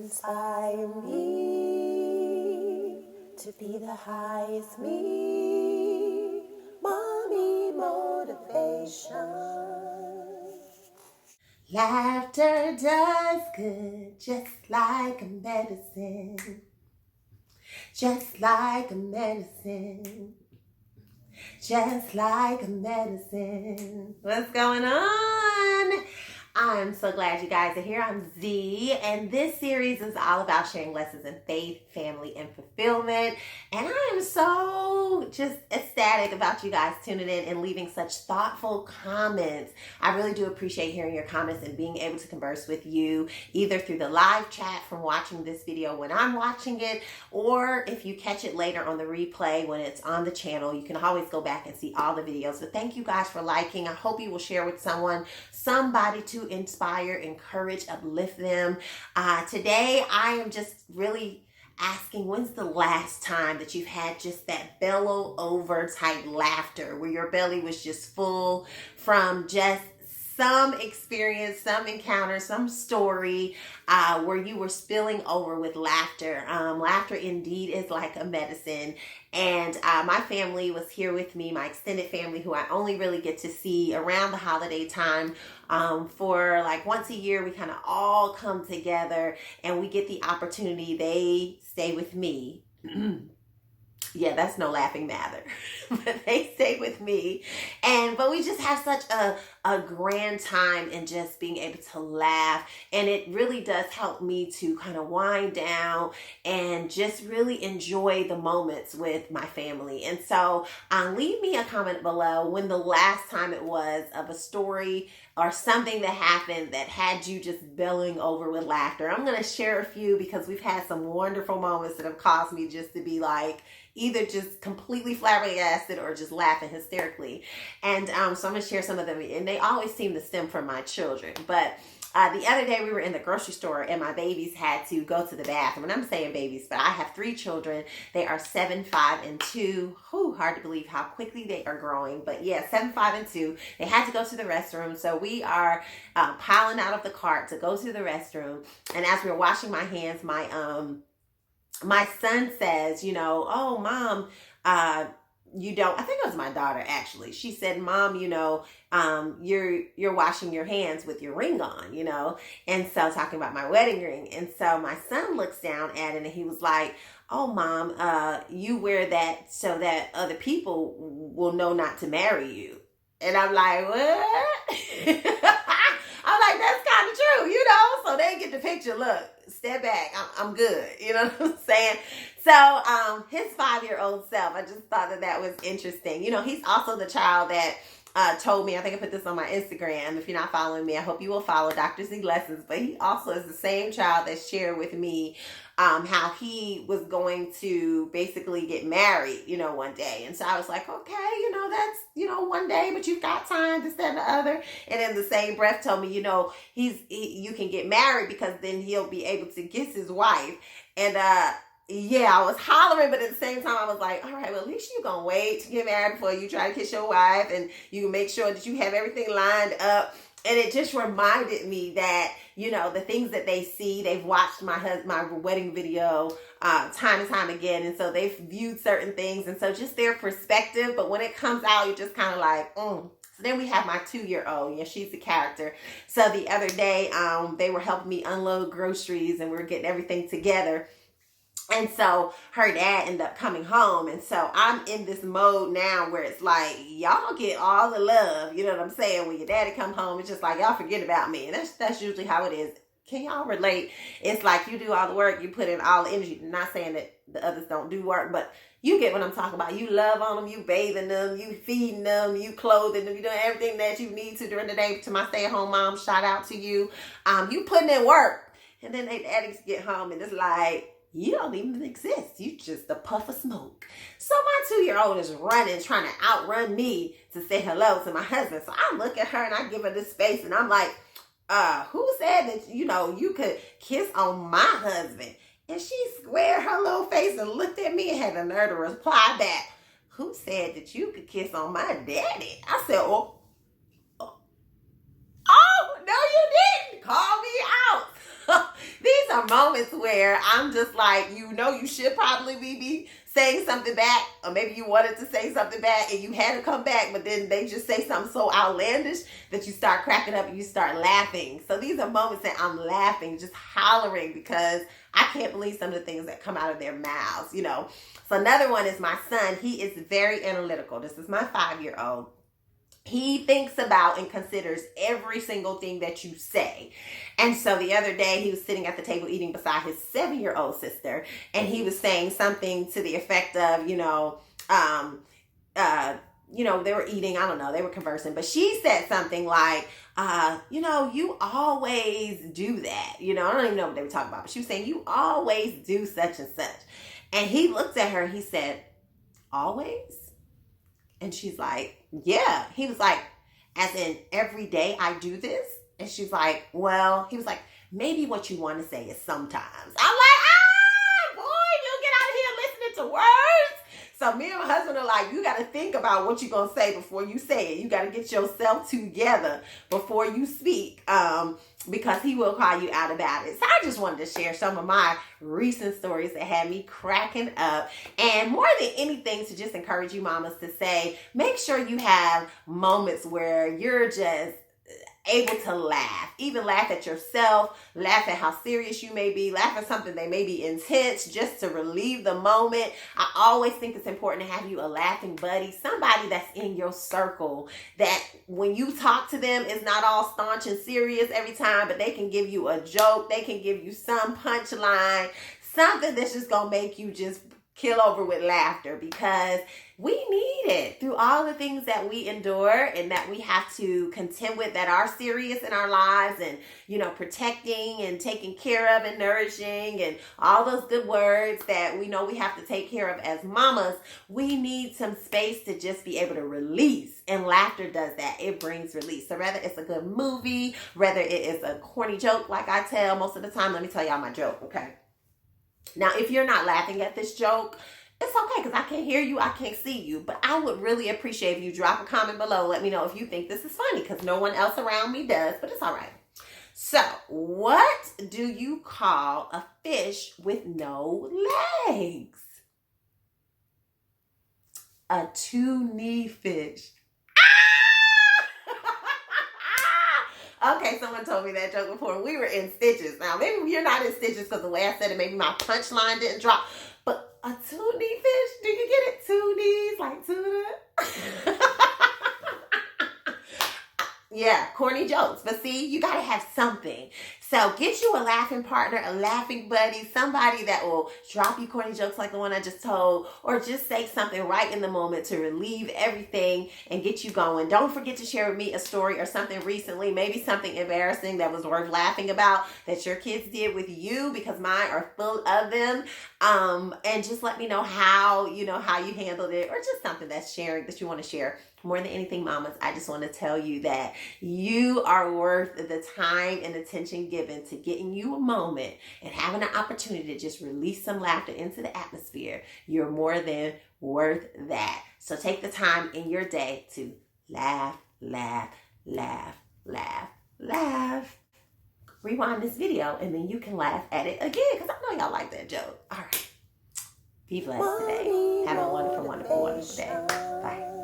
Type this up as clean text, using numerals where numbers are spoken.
inspire me to be the highest me, mommy motivation. Laughter does good, just like a medicine, just like a medicine, just like a medicine. What's going on? I'm so glad you guys are here. I'm Z, and this series is all about sharing lessons in faith, family, and fulfillment. And I am so just ecstatic about you guys tuning in and leaving such thoughtful comments. I really do appreciate hearing your comments and being able to converse with you either through the live chat from watching this video when I'm watching it, or if you catch it later on the replay when it's on the channel, you can always go back and see all the videos. But thank you guys for liking. I hope you will share with somebody to inspire, encourage, uplift them. Today, I am just really asking, when's the last time that you've had just that bellow over type laughter where your belly was just full from just some experience, some encounter, some story where you were spilling over with laughter. Laughter indeed is like a medicine. And my family was here with me, my extended family, who I only really get to see around the holiday time. For like once a year, we kind of all come together and we get the opportunity. They stay with me. Yeah, that's no laughing matter, but they stay with me. But we just have such a grand time in just being able to laugh. And it really does help me to kind of wind down and just really enjoy the moments with my family. And so leave me a comment below when the last time it was of a story or something that happened that had you just belling over with laughter. I'm going to share a few because we've had some wonderful moments that have caused me just to be like, either just completely flabbergasted or just laughing hysterically. And so I'm going to share some of them. And they always seem to stem from my children. But the other day we were in the grocery store and my babies had to go to the bathroom. And I'm saying babies, but I have 3 children. They are 7, 5, and 2. Hard to believe how quickly they are growing. But yeah, 7, 5, and 2. They had to go to the restroom. So we are piling out of the cart to go to the restroom. And as we were washing my hands, my son says, oh, Mom, you don't, I think it was my daughter actually. She said, Mom, you're washing your hands with your ring on, and so talking about my wedding ring. And so my son looks down at it and he was like, oh, Mom, you wear that so that other people will know not to marry you. And I'm like, what? I'm like, that's kind of true, so they get the picture. Look, step back. I'm good. You know what I'm saying? So his 5-year-old self, I just thought that was interesting. He's also the child that told me, I think I put this on my Instagram. If you're not following me, I hope you will follow DrZlessons. But he also is the same child that shared with me how he was going to basically get married, one day. And so I was like, okay, that's, one day, but you've got time, this, that, and the other. And in the same breath told me, you can get married because then he'll be able to kiss his wife. And, yeah, I was hollering, but at the same time, I was like, all right, well, at least you're going to wait to get married before you try to kiss your wife, and you make sure that you have everything lined up. And it just reminded me that, the things that they see, they've watched my wedding video time and time again. And so they've viewed certain things. And so just their perspective. But when it comes out, you're just kind of like, So then we have my 2-year-old. Yeah, she's the character. So the other day, they were helping me unload groceries and we were getting everything together. And so her dad ended up coming home. And so I'm in this mode now where it's like, y'all get all the love. You know what I'm saying? When your daddy come home, it's just like, y'all forget about me. And that's usually how it is. Can y'all relate? It's like you do all the work. You put in all the energy. I'm not saying that the others don't do work, but you get what I'm talking about. You love on them. You bathing them. You feeding them. You clothing them. You doing everything that you need to during the day. To my stay-at-home mom, shout out to you. You putting in work. And then they daddies get home and it's like, you don't even exist. You just a puff of smoke. So my 2-year-old is running, trying to outrun me to say hello to my husband. So I look at her and I give her this space and I'm like, who said that, you could kiss on my husband? And she squared her little face and looked at me and had the nerve to reply back, who said that you could kiss on my daddy? I said, oh, no, you didn't. Call me out. These these are moments where I'm just like, you should probably be saying something back, or maybe you wanted to say something back and you had to come back, but then they just say something so outlandish that you start cracking up and you start laughing. So these are moments that I'm laughing, just hollering, because I can't believe some of the things that come out of their mouths, So another one is my son. He is very analytical. This is my 5-year-old. He thinks about and considers every single thing that you say. And so the other day he was sitting at the table eating beside his 7-year-old sister, and he was saying something to the effect of, they were eating, I don't know, they were conversing, but she said something like, you always do that. I don't even know what they were talking about, but she was saying, you always do such and such. And he looked at her and he said, always? And she's like, yeah. He was like, as in every day I do this? And she's like, well, he was like, maybe what you want to say is sometimes. I'm like, boy, you get out of here listening to words. So me and my husband are like, you got to think about what you're going to say before you say it. You got to get yourself together before you speak, because he will call you out about it. So I just wanted to share some of my recent stories that had me cracking up. And more than anything, to just encourage you mamas to say, make sure you have moments where you're just able to laugh, even laugh at yourself, laugh at how serious you may be, laugh at something that may be intense, just to relieve the moment. I always think it's important to have you a laughing buddy, somebody that's in your circle that when you talk to them, it's not all staunch and serious every time, but they can give you a joke, they can give you some punchline, something that's just gonna make you just kill over with laughter, because we need it through all the things that we endure and that we have to contend with that are serious in our lives, and protecting and taking care of and nourishing and all those good words that we know we have to take care of as mamas. We need some space to just be able to release, and laughter does that. It brings release. So whether it's a good movie, whether it is a corny joke like I tell most of the time, let me tell y'all my joke, okay? Now, if you're not laughing at this joke, it's okay, because I can't hear you, I can't see you. But I would really appreciate if you drop a comment below. Let me know if you think this is funny, because no one else around me does, but it's all right. So, what do you call a fish with no legs? A two-knee fish. Okay, someone told me that joke before. We were in stitches. Now, maybe you're not in stitches because the way I said it, maybe my punchline didn't drop. But a two-knee fish, do you get it? Two knees, like tuna? Yeah, corny jokes. But see, you got to have something. So get you a laughing partner, a laughing buddy, somebody that will drop you corny jokes like the one I just told, or just say something right in the moment to relieve everything and get you going. Don't forget to share with me a story or something recently, maybe something embarrassing that was worth laughing about that your kids did with you, because mine are full of them. And just let me know how you handled it, or just something that you want to share. More than anything, mamas, I just want to tell you that you are worth the time and attention given to getting you a moment and having an opportunity to just release some laughter into the atmosphere. You're more than worth that. So take the time in your day to laugh, laugh, laugh, laugh, laugh. Rewind this video and then you can laugh at it again, because I know y'all like that joke. All right. Be blessed today. Have a wonderful, wonderful, wonderful day. Bye.